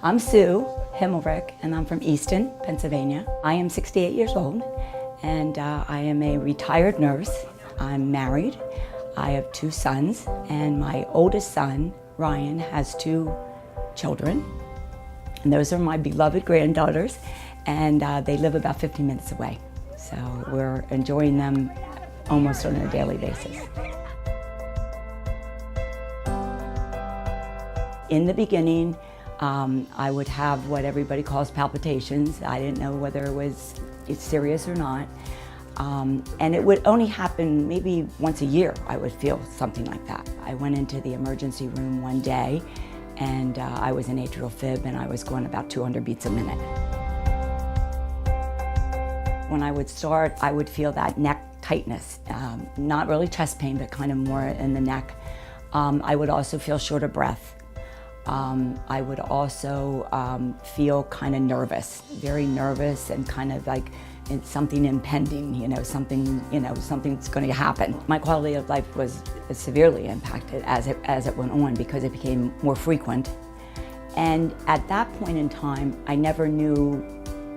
I'm Sue Himmelreich, and I'm from Easton, Pennsylvania. I am 68 years old, and I am a retired nurse. I'm married. I have 2 sons, and my oldest son, Ryan, has 2 children. And those are my beloved granddaughters, and they live about 15 minutes away. So we're enjoying them almost on a daily basis. In the beginning, I would have what everybody calls palpitations. I didn't know whether it was serious or not. And it would only happen maybe once a year. I would feel something like that. I went into the emergency room one day, and I was in atrial fib, and I was going about 200 beats a minute. When I would start, I would feel that neck tightness, not really chest pain, but kind of more in the neck. I would also feel short of breath. I would also feel kind of nervous, very nervous, and kind of like it's something impending, something's going to happen. My quality of life was severely impacted as it went on because it became more frequent. And at that point in time, I never knew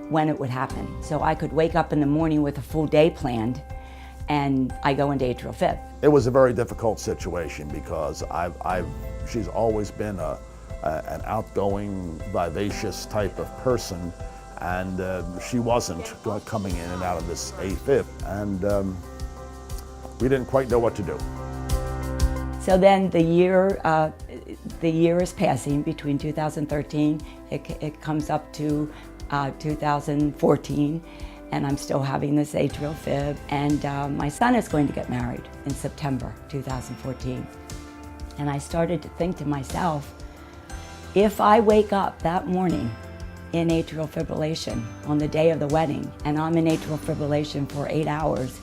when it would happen. So I could wake up in the morning with a full day planned, and I go into atrial fib. It was a very difficult situation because she's always been an outgoing, vivacious type of person, and she wasn't coming in and out of this AFib, and we didn't quite know what to do. So then the year is passing between 2013, it comes up to 2014, and I'm still having this atrial fib, and my son is going to get married in September 2014. And I started to think to myself, if I wake up that morning in atrial fibrillation on the day of the wedding, and I'm in atrial fibrillation for 8 hours,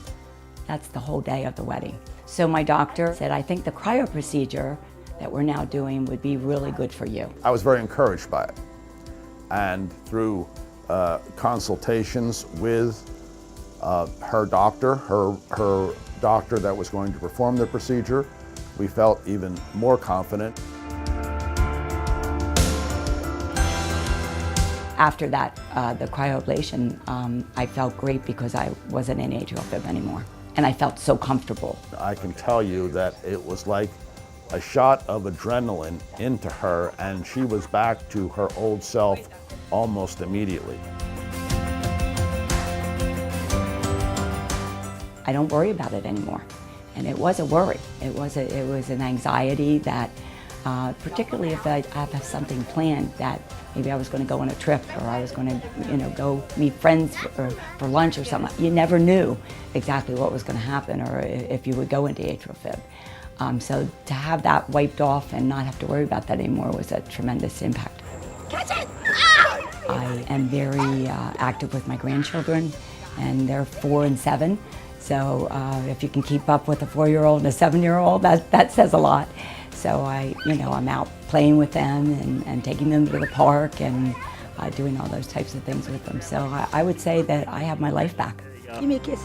that's the whole day of the wedding. So my doctor said, I think the cryo procedure that we're now doing would be really good for you. I was very encouraged by it. And through consultations with her doctor that was going to perform the procedure, we felt even more confident. After that, the cryoablation, I felt great because I wasn't in atrial fib anymore. And I felt so comfortable. I can tell you that it was like a shot of adrenaline into her, and she was back to her old self almost immediately. I don't worry about it anymore. And it was a worry. It was an anxiety that, particularly if I have something planned, that maybe I was going to go on a trip, or I was going to, go meet friends for lunch or something. You never knew exactly what was going to happen, or if you would go into atrial fib. So to have that wiped off and not have to worry about that anymore was a tremendous impact. Catch it! Ah! I am very active with my grandchildren, and they're 4 and 7. So if you can keep up with a 4-year-old and a 7-year-old, that says a lot. So I'm out playing with them and taking them to the park and doing all those types of things with them. So I would say that I have my life back. Give me a kiss.